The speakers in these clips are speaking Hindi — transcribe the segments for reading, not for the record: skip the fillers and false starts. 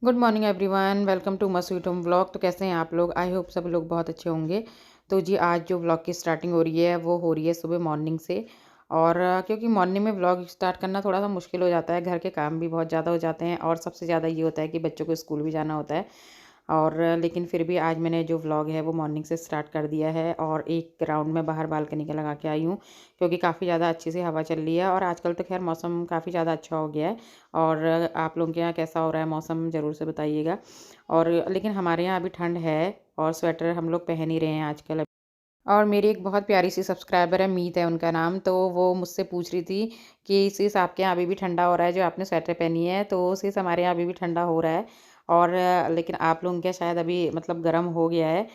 Good morning everyone, welcome to my sweet home vlog. तो कैसे हैं आप लोग? आई होप सब लोग बहुत अच्छे होंगे। तो जी आज जो व्लॉग की स्टार्टिंग हो रही है वो हो रही है सुबह मॉर्निंग से। और क्योंकि मॉर्निंग में व्लॉग स्टार्ट करना थोड़ा सा मुश्किल हो जाता है, घर के काम भी बहुत ज़्यादा हो जाते हैं और सबसे ज़्यादा ये होता है कि बच्चों को स्कूल भी जाना होता है। और लेकिन फिर भी आज मैंने जो व्लॉग है वो मॉर्निंग से स्टार्ट कर दिया है और एक राउंड में बाहर बालकनी का लगा के आई हूँ, क्योंकि काफ़ी ज़्यादा अच्छी सी हवा चल रही है और आजकल तो खैर मौसम काफ़ी ज़्यादा अच्छा हो गया है। और आप लोगों के यहाँ कैसा हो रहा है मौसम, ज़रूर से बताइएगा। और लेकिन हमारे यहाँ अभी ठंड है और स्वेटर हम लोग पहन ही रहे हैं आजकल। और मेरी एक बहुत प्यारी सी सब्सक्राइबर है, मीत है उनका नाम, तो वो मुझसे पूछ रही थी कि सिस आपके यहाँ अभी भी ठंडा हो रहा है जो आपने स्वेटर पहनी है? तो सिस हमारे यहाँ अभी भी ठंडा हो रहा है। और लेकिन आप लोगों के शायद अभी मतलब गर्म हो गया है।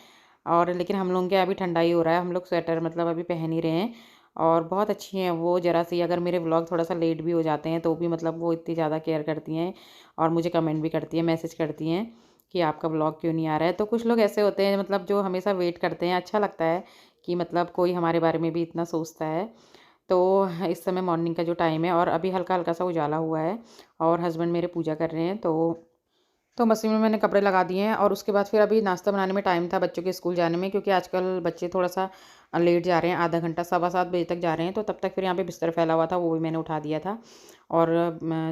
और लेकिन हम लोगों के यहाँ अभी ठंडा ही हो रहा है, हम लोग स्वेटर मतलब अभी पहन ही रहे हैं। और बहुत अच्छी हैं वो, ज़रा सी अगर मेरे व्लॉग थोड़ा सा लेट भी हो जाते हैं तो भी मतलब वो इतनी ज़्यादा केयर करती हैं और मुझे कमेंट भी करती हैं, मैसेज करती हैं कि आपका व्लॉग क्यों नहीं आ रहा है। तो कुछ लोग ऐसे होते हैं मतलब जो हमेशा वेट करते हैं, अच्छा लगता है कि मतलब कोई हमारे बारे में भी इतना सोचता है। तो इस समय मॉर्निंग का जो टाइम है और अभी हल्का-हल्का सा उजाला हुआ है और हस्बैंड मेरे पूजा कर रहे हैं। तो मशीन में मैंने कपड़े लगा दिए हैं और उसके बाद फिर अभी नाश्ता बनाने में टाइम था बच्चों के स्कूल जाने में, क्योंकि आजकल बच्चे थोड़ा सा लेट जा रहे हैं, आधा घंटा 7:15 बजे तक जा रहे हैं। तो तब तक फिर यहाँ पे बिस्तर फैला हुआ था, वो भी मैंने उठा दिया था। और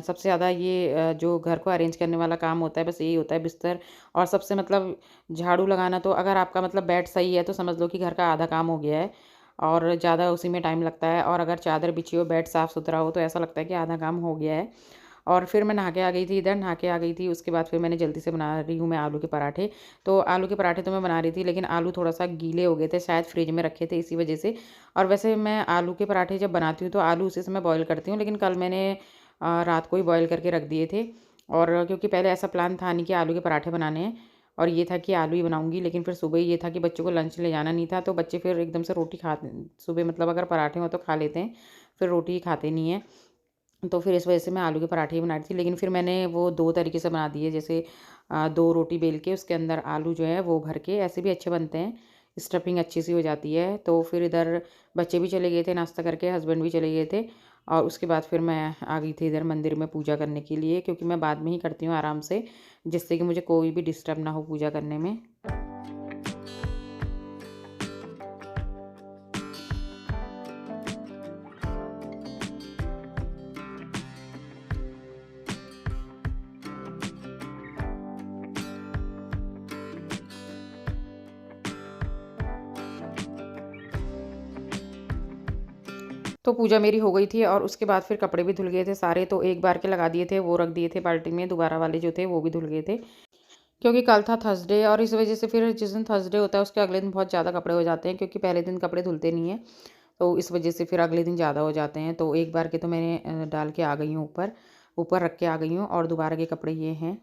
सबसे ज़्यादा ये जो घर को अरेंज करने वाला काम होता है बस यही होता है, बिस्तर। और सबसे मतलब झाड़ू लगाना, तो अगर आपका मतलब बेड सही है तो समझ लो कि घर का आधा काम हो गया है और ज़्यादा उसी में टाइम लगता है। और अगर चादर बिछी हो, बेड साफ़ सुथरा हो, तो ऐसा लगता है कि आधा काम हो गया है। और फिर मैं नहा के आ गई थी, इधर नहा के आ गई थी। उसके बाद फिर मैंने जल्दी से बना रही हूँ मैं आलू के पराठे। तो आलू के पराठे तो मैं बना रही थी, लेकिन आलू थोड़ा-सा गीले हो गए थे, शायद फ्रिज में रखे थे इसी वजह से। और वैसे मैं आलू के पराठे जब बनाती हूँ तो आलू उसी समय बॉयल करती हूँ, लेकिन कल मैंने रात को ही बॉयल करके रख दिए थे। और क्योंकि पहले ऐसा प्लान था नहीं कि आलू के पराठे बनाने हैं, और ये था कि आलू ही बनाऊँगी, लेकिन फिर सुबह ये था कि बच्चों को लंच ले जाना नहीं था, तो बच्चे फिर एकदम से रोटी सुबह मतलब अगर पराठे हों तो खा लेते हैं, फिर रोटी खाते नहीं हैं। तो फिर इस वजह से मैं आलू के पराठे ही बना रही थी, लेकिन फिर मैंने वो 2 तरीके से बना दिए। जैसे 2 रोटी बेल के उसके अंदर आलू जो है वो भर के, ऐसे भी अच्छे बनते हैं, स्टफिंग अच्छी सी हो जाती है। तो फिर इधर बच्चे भी चले गए थे नाश्ता करके, हस्बैंड भी चले गए थे। और उसके बाद फिर मैं आ गई थी इधर मंदिर में पूजा करने के लिए, क्योंकि मैं बाद में ही करती हूँ आराम से, जिससे कि मुझे कोई भी डिस्टर्ब ना हो पूजा करने में। तो पूजा मेरी हो गई थी और उसके बाद फिर कपड़े भी धुल गए थे सारे, तो एक बार के लगा दिए थे, वो रख दिए थे बाल्टी में, दोबारा वाले जो थे वो भी धुल गए थे। क्योंकि कल था थर्सडे और इस वजह से फिर जिस दिन थर्सडे होता है उसके अगले दिन बहुत ज़्यादा कपड़े हो जाते हैं, क्योंकि पहले दिन कपड़े धुलते नहीं हैं। तो इस वजह से फिर अगले दिन ज़्यादा हो जाते हैं। तो एक बार के तो मैंने डाल के आ गई हूँ ऊपर, ऊपर रख के आ गई हूँ, और दोबारा के कपड़े ये हैं।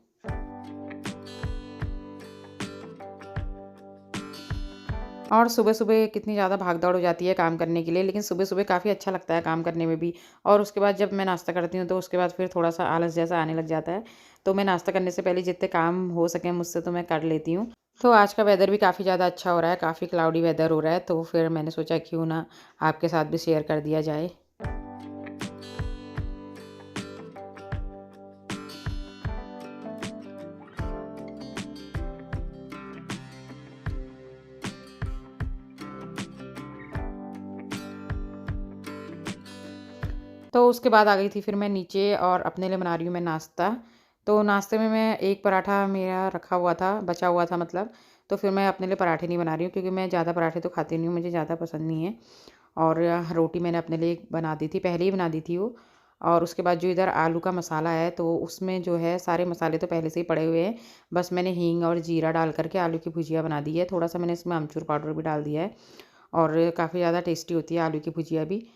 और सुबह-सुबह कितनी ज़्यादा भाग-दौड़ हो जाती है काम करने के लिए, लेकिन सुबह-सुबह काफ़ी अच्छा लगता है काम करने में भी। और उसके बाद जब मैं नाश्ता करती हूँ तो उसके बाद फिर थोड़ा-सा आलस जैसा आने लग जाता है। तो मैं नाश्ता करने से पहले जितने काम हो सकें मुझसे तो मैं कर लेती हूँ। तो आज का वेदर भी काफ़ी ज़्यादा अच्छा हो रहा है, काफ़ी क्लाउडी वेदर हो रहा है, तो फिर मैंने सोचा क्यों ना आपके साथ भी शेयर कर दिया जाए। तो उसके बाद आ गई थी फिर मैं नीचे और अपने लिए बना रही हूँ मैं नाश्ता। तो नाश्ते में मैं एक पराठा मेरा रखा हुआ था, बचा हुआ था मतलब, तो फिर मैं अपने लिए पराठे नहीं बना रही हूँ, क्योंकि मैं ज़्यादा पराठे तो खाती नहीं हूँ, मुझे ज़्यादा पसंद नहीं है। और रोटी मैंने अपने लिए बना दी थी, पहले ही बना दी थी वो। और उसके बाद जो इधर आलू का मसाला है तो उसमें जो है सारे मसाले तो पहले से ही पड़े हुए हैं। बस मैंने हींग और जीरा डाल कर के आलू की भुजिया बना दी है। थोड़ा-सा मैंने इसमें अमचूर पाउडर भी डाल दिया है और काफ़ी ज़्यादा टेस्टी होती है आलू की भुजिया भी।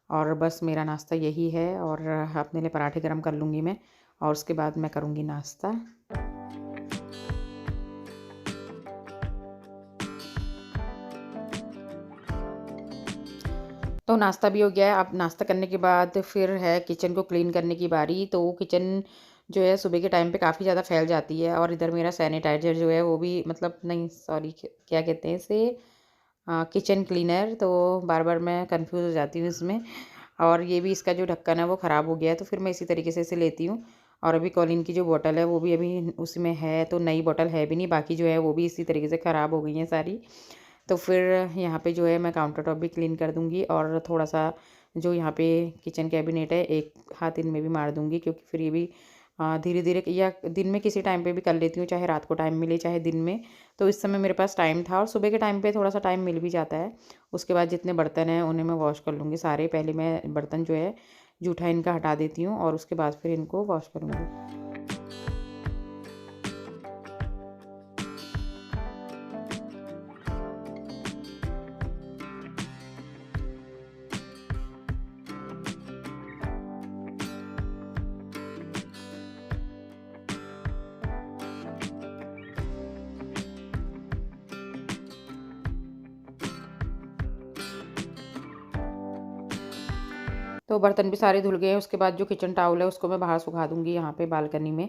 और बस मेरा नाश्ता यही है, और अपने लिए पराठे गरम कर लूँगी मैं और उसके बाद मैं करूँगी नाश्ता। तो नाश्ता भी हो गया है, अब नाश्ता करने के बाद फिर है किचन को क्लीन करने की बारी। तो किचन जो है सुबह के टाइम पे काफ़ी ज़्यादा फैल जाती है, और इधर मेरा सैनिटाइज़र जो है वो भी मतलब नहीं सॉरी क्या कहते हैं इसे, किचन क्लीनर। तो बार-बार मैं कन्फ्यूज़ हो जाती हूँ इसमें। और ये भी इसका जो ढक्कन है वो ख़राब हो गया है, तो फिर मैं इसी तरीके से इसे लेती हूँ और अभी कॉलिन की जो बॉटल है वो भी अभी उसमें है, तो नई बॉटल है भी नहीं, बाकी जो है वो भी इसी तरीके से ख़राब हो गई हैं सारी। तो फिर यहाँ पे जो है मैं काउंटर टॉप भी क्लीन कर दूँगी और थोड़ा-सा जो यहाँ पे किचन कैबिनेट है एक हाथ इनमें भी मार दूँगी, क्योंकि फिर ये भी धीरे-धीरे या दिन में किसी टाइम पे भी कर लेती हूँ, चाहे रात को टाइम मिले चाहे दिन में। तो इस समय मेरे पास टाइम था और सुबह के टाइम पे थोड़ा-सा टाइम मिल भी जाता है। उसके बाद जितने बर्तन हैं उन्हें मैं वॉश कर लूँगी सारे। पहले मैं बर्तन जो है जूठा इनका हटा देती हूँ और उसके बाद फिर इनको वॉश करूँगी। तो बर्तन भी सारे धुल गए हैं। उसके बाद जो किचन टॉवल है उसको मैं बाहर सुखा दूँगी यहाँ पे बालकनी में,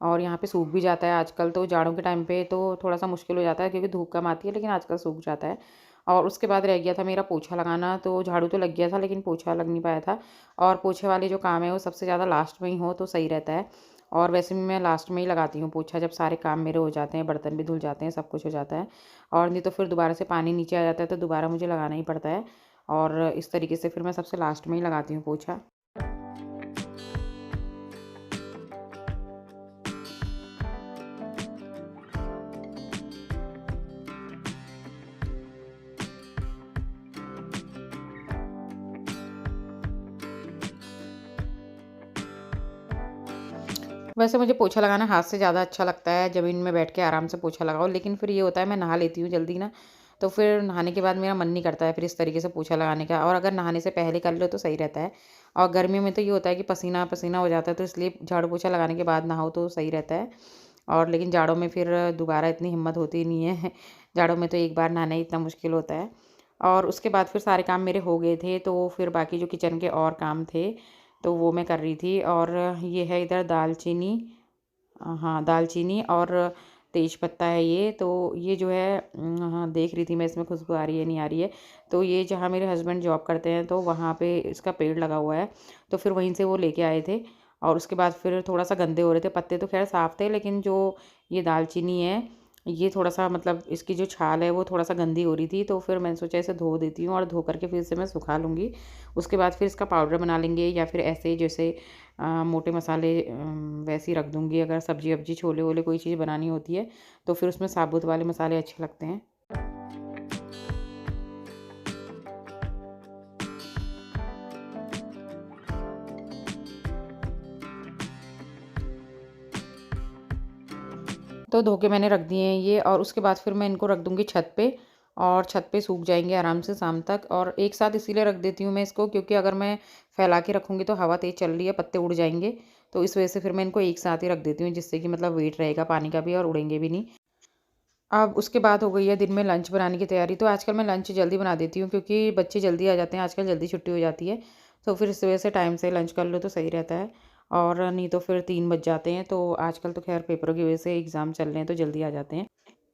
और यहाँ पे सूख भी जाता है आजकल। तो जाड़ों के टाइम पे तो थोड़ा-सा मुश्किल हो जाता है क्योंकि धूप कम आती है, लेकिन आजकल सूख जाता है। और उसके बाद रह गया था मेरा पोछा लगाना, तो झाड़ू तो लग गया था लेकिन पोछा लग नहीं पाया था। और पोछे वाले जो काम है वो सबसे ज़्यादा लास्ट में ही हो तो सही रहता है। और वैसे भी मैं लास्ट में ही लगाती हूँ पोछा, जब सारे काम मेरे हो जाते हैं, बर्तन भी धुल जाते हैं, सब कुछ हो जाता है। और नहीं तो फिर दोबारा से पानी नीचे आ जाता है तो दोबारा मुझे लगाना ही पड़ता है। और इस तरीके से फिर मैं सबसे लास्ट में ही लगाती हूँ पोछा। वैसे मुझे पोछा लगाना हाथ से ज़्यादा अच्छा लगता है, ज़मीन में बैठ के आराम से पोछा लगाओ, लेकिन फिर ये होता है मैं नहा लेती हूँ जल्दी ना, तो फिर नहाने के बाद मेरा मन नहीं करता है फिर इस तरीके से पोछा लगाने का। और अगर नहाने से पहले कर लो तो सही रहता है। और गर्मियों में तो ये होता है कि पसीना-पसीना हो जाता है, तो इसलिए झाड़ू पोछा लगाने के बाद नहाओ तो सही रहता है। और लेकिन जाड़ों में फिर दोबारा इतनी हिम्मत होती नहीं है। जाड़ों में तो एक बार नहाना ही इतना मुश्किल होता है। और उसके बाद फिर सारे काम मेरे हो गए थे, तो फिर बाकी जो किचन के और काम थे, तो वो मैं कर रही थी। और ये है इधर दालचीनी, हाँ, दालचीनी और तेज पत्ता है ये। तो ये जो है हाँ, देख रही थी मैं इसमें खुशबू आ रही है नहीं आ रही है। तो ये जहाँ मेरे हस्बैंड जॉब करते हैं तो वहाँ पे इसका पेड़ लगा हुआ है, तो फिर वहीं से वो लेके आए थे। और उसके बाद फिर थोड़ा-सा गंदे हो रहे थे, पत्ते तो ख़ैर साफ़ थे, लेकिन जो ये दालचीनी है, ये थोड़ा-सा मतलब इसकी जो छाल है वो थोड़ा-सा गंदी हो रही थी, तो फिर मैंने सोचा इसे धो देती हूँ और धो कर के फिर इसे मैं सुखा लूँगी। उसके बाद फिर इसका पाउडर बना लेंगे, या फिर ऐसे ही जैसे मोटे मसाले वैसे ही रख दूँगी। अगर सब्ज़ी-वब्ज़ी, छोले-वोले कोई चीज़ बनानी होती है, तो फिर उसमें साबुत वाले मसाले अच्छे लगते हैं। तो धो के मैंने रख दिए हैं ये, और उसके बाद फिर मैं इनको रख दूँगी छत पे, और छत पे सूख जाएँगे आराम से शाम तक। और एक साथ इसीलिए रख देती हूँ मैं इसको, क्योंकि अगर मैं फैला के रखूँगी तो हवा तेज़ चल रही है, पत्ते उड़ जाएँगे। तो इस वजह से फिर मैं इनको एक साथ ही रख देती हूँ, जिससे कि मतलब वेट रहेगा पानी का भी और उड़ेंगे भी नहीं। अब उसके बाद हो गई है दिन में लंच बनाने की तैयारी। तो आजकल मैं लंच जल्दी बना देती हूँ, क्योंकि बच्चे जल्दी आ जाते हैं, आजकल जल्दी छुट्टी हो जाती है। तो फिर इस वजह से टाइम से लंच कर लो तो सही रहता है। और नहीं तो फिर 3 बज जाते हैं। तो आजकल तो खैर पेपरों की वजह से एग्ज़ाम चल रहे हैं तो जल्दी आ जाते हैं।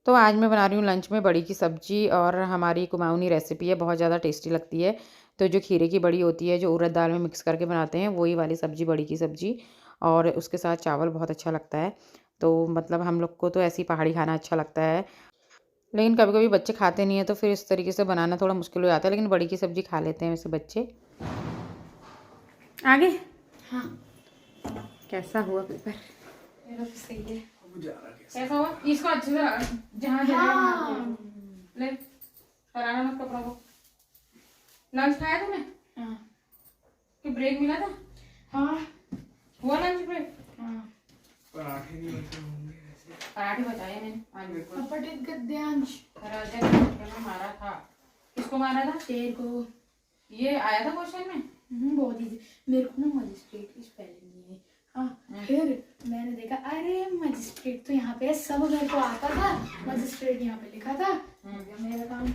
तो आज मैं बना रही हूँ लंच में बड़ी की सब्ज़ी, और हमारी कुमाऊनी रेसिपी है, बहुत ज़्यादा टेस्टी लगती है। तो जो खीरे की बड़ी होती है, जो उड़द दाल में मिक्स करके बनाते हैं, वही वाली सब्ज़ी, बड़ी की सब्ज़ी, और उसके साथ चावल बहुत अच्छा लगता है। तो मतलब हम लोग को तो ऐसी पहाड़ी खाना अच्छा लगता है। लेकिन कभी-कभी बच्चे खाते नहीं हैं, तो फिर इस तरीके से बनाना थोड़ा मुश्किल हो जाता है, लेकिन बड़ी की सब्ज़ी खा लेते हैं वैसे बच्चे। आगे हाँ, कैसा हुआ पेपर? मेरा तो सही है। कैसा हुआ? इसको अच्छे से जहाँ हाँ। ले कराना मत कपड़ों को। लंच खाया तूने? हाँ। कि ब्रेक मिला था? हाँ। हुआ लंच ब्रेक? हाँ। पराठे नहीं बनते होंगे ऐसे। पराठे बताए मैंने आज बिल्कुल। अपडेट गद्यांश राजा ने मैंने मारा था। किसको मारा था? शेर को। ये आया था क्वेश्चन में? बहुत इजी। मेरे को ना मजिस्ट्रेट की स्पेलिंग नहीं है। हाँ, फिर मैंने देखा, अरे मजिस्ट्रेट तो यहाँ पे है, सब मेरे को आता था, मजिस्ट्रेट यहाँ पे लिखा था, हो गया मेरा काम।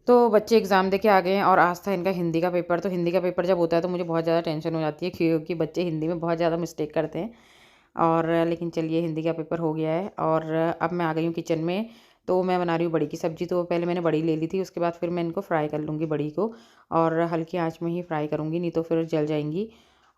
तो बच्चे एग्ज़ाम दे के आ गए हैं, और आज था इनका हिंदी का पेपर। तो हिंदी का पेपर जब होता है तो मुझे बहुत ज़्यादा टेंशन हो जाती है, क्योंकि बच्चे हिंदी में बहुत ज़्यादा मिस्टेक करते हैं। और लेकिन चलिए, हिंदी का पेपर हो गया है, और अब मैं आ गई हूँ किचन में। तो मैं बना रही हूँ बड़ी की सब्ज़ी। तो पहले मैंने बड़ी ले ली थी, उसके बाद फिर मैं इनको फ्राई कर लूँगी बड़ी को, और हल्की आंच में ही फ्राई करूँगी, नहीं तो फिर जल जाएंगी।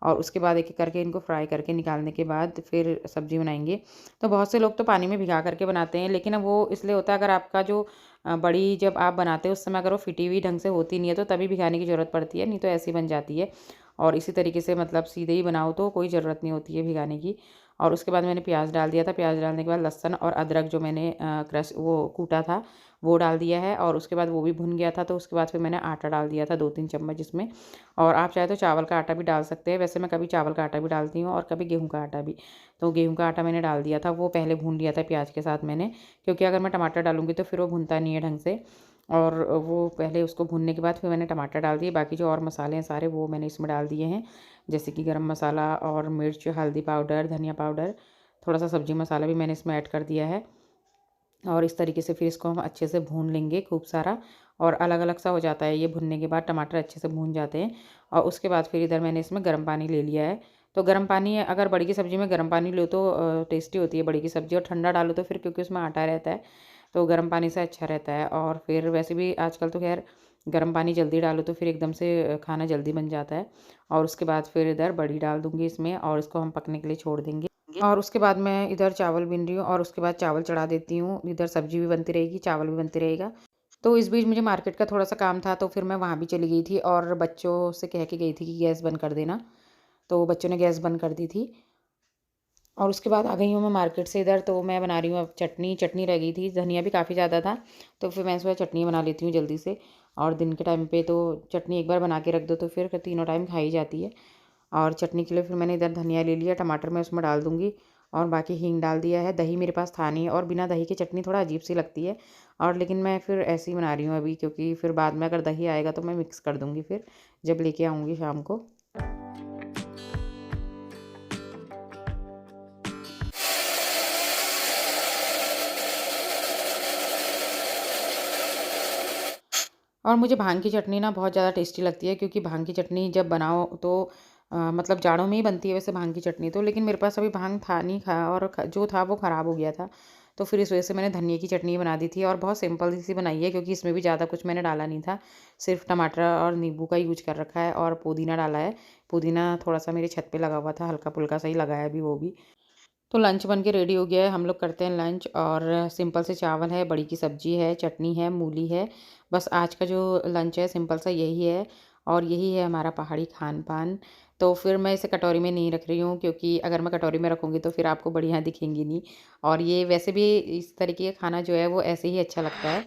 और उसके बाद एक एक करके इनको फ्राई करके निकालने के बाद फिर सब्ज़ी बनाएंगे। तो बहुत से लोग तो पानी में भिगा करके बनाते हैं, लेकिन अब वो इसलिए होता है अगर आपका जो बड़ी जब आप बनाते हो उस समय अगर वो फिटी हुई ढंग से होती नहीं है तो तभी भिगाने की ज़रूरत पड़ती है, नहीं तो ऐसी बन जाती है। और इसी तरीके से मतलब सीधे ही बनाओ तो कोई ज़रूरत नहीं होती है भिगाने की। और उसके बाद मैंने प्याज डाल दिया था, प्याज डालने के बाद लहसुन और अदरक जो मैंने क्रश वो कूटा था वो डाल दिया है, और उसके बाद वो भी भुन गया था। तो उसके बाद फिर मैंने आटा डाल दिया था 2-3 चम्मच इसमें, और आप चाहे तो चावल का आटा भी डाल सकते हैं। वैसे मैं कभी चावल का आटा भी डालती हूँ और कभी गेहूँ का आटा भी। तो गेहूँ का आटा मैंने डाल दिया था, वो पहले भून लिया था प्याज के साथ मैंने, क्योंकि अगर मैं टमाटर डालूँगी तो फिर वो भुनता नहीं है ढंग से। और वो पहले उसको भूनने के बाद फिर मैंने टमाटर डाल दिए। बाकी जो और मसाले हैं सारे वो मैंने इसमें डाल दिए हैं, जैसे कि गरम मसाला और मिर्च, हल्दी पाउडर, धनिया पाउडर, थोड़ा सा सब्ज़ी मसाला भी मैंने इसमें ऐड कर दिया है। और इस तरीके से फिर इसको हम अच्छे से भून लेंगे खूब सारा, और अलग अलग सा हो जाता है ये भुनने के बाद, टमाटर अच्छे से भून जाते हैं। और उसके बाद फिर इधर मैंने इसमें गर्म पानी ले लिया है। तो गर्म पानी, अगर बड़ी की सब्ज़ी में गर्म पानी लो तो टेस्टी होती है बड़ी की सब्ज़ी, और ठंडा डालो तो फिर क्योंकि उसमें आटा रहता है तो गर्म पानी से अच्छा रहता है। और फिर वैसे भी आजकल तो खैर गर्म पानी जल्दी डालो तो फिर एकदम से खाना जल्दी बन जाता है। और उसके बाद फिर इधर बड़ी डाल दूँगी इसमें, और इसको हम पकने के लिए छोड़ देंगे। और उसके बाद मैं इधर चावल बीन रही हूँ, और उसके बाद चावल चढ़ा देती हूँ। इधर सब्ज़ी भी बनती रहेगी, चावल भी बनते रहेगा। तो इस बीच मुझे मार्केट का थोड़ा सा काम था, तो फिर मैं वहाँ भी चली गई थी, और बच्चों से कह के गई थी कि गैस बंद कर देना। तो बच्चों ने गैस बंद कर दी थी। और उसके बाद आ गई हूँ मैं मार्केट से इधर। तो मैं बना रही हूँ अब चटनी। चटनी रह गई थी, धनिया भी काफ़ी ज़्यादा था, तो फिर मैं सुबह चटनी बना लेती हूँ जल्दी से। और दिन के टाइम पे तो चटनी एक बार बना के रख दो तो फिर तीनों टाइम खाई जाती है। और चटनी के लिए फिर मैंने इधर धनिया ले लिया, टमाटर मैं उसमें डाल दूँगी, और बाकी हींग डाल दिया है। दही मेरे पास था नहीं, और बिना दही की चटनी थोड़ा अजीब सी लगती है, और लेकिन मैं फिर ऐसे ही बना रही हूँ अभी, क्योंकि फिर बाद में अगर दही आएगा तो मैं मिक्स कर दूँगी फिर जब लेके आऊँगी शाम को। और मुझे भांग की चटनी ना बहुत ज़्यादा टेस्टी लगती है, क्योंकि भांग की चटनी जब बनाओ तो मतलब जाड़ों में ही बनती है वैसे भांग की चटनी तो, लेकिन मेरे पास अभी भांग था नहीं, और जो था वो ख़राब हो गया था। तो फिर इस वजह से मैंने धनिया की चटनी बना दी थी, और बहुत सिंपल सी बनाई है, क्योंकि इसमें भी ज़्यादा कुछ मैंने डाला नहीं था। सिर्फ टमाटर और नींबू का यूज कर रखा है, और पुदीना डाला है। पुदीना थोड़ा सा मेरे छत पे लगा हुआ था, हल्का फुल्का सा ही लगाया अभी वो भी। तो लंच बन के रेडी हो गया है, हम लोग करते हैं लंच। और सिंपल से चावल है, बड़ी की सब्ज़ी है, चटनी है, मूली है। बस आज का जो लंच है सिंपल सा यही है, और यही है हमारा पहाड़ी खान पान। तो फिर मैं इसे कटोरी में नहीं रख रही हूँ, क्योंकि अगर मैं कटोरी में रखूँगी तो फिर आपको बढ़िया दिखेंगी नहीं। और ये वैसे भी इस तरीके का खाना जो है वो ऐसे ही अच्छा लगता है,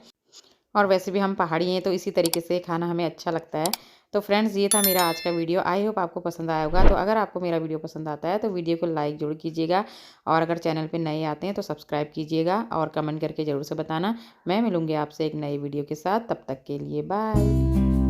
और वैसे भी हम पहाड़ी हैं तो इसी तरीके से खाना हमें अच्छा लगता है। तो फ्रेंड्स, ये था मेरा आज का वीडियो। आई होप आपको पसंद आया होगा। तो अगर आपको मेरा वीडियो पसंद आता है तो वीडियो को लाइक ज़रूर कीजिएगा, और अगर चैनल पे नए आते हैं तो सब्सक्राइब कीजिएगा, और कमेंट करके ज़रूर से बताना। मैं मिलूँगी आपसे एक नई वीडियो के साथ, तब तक के लिए बाय।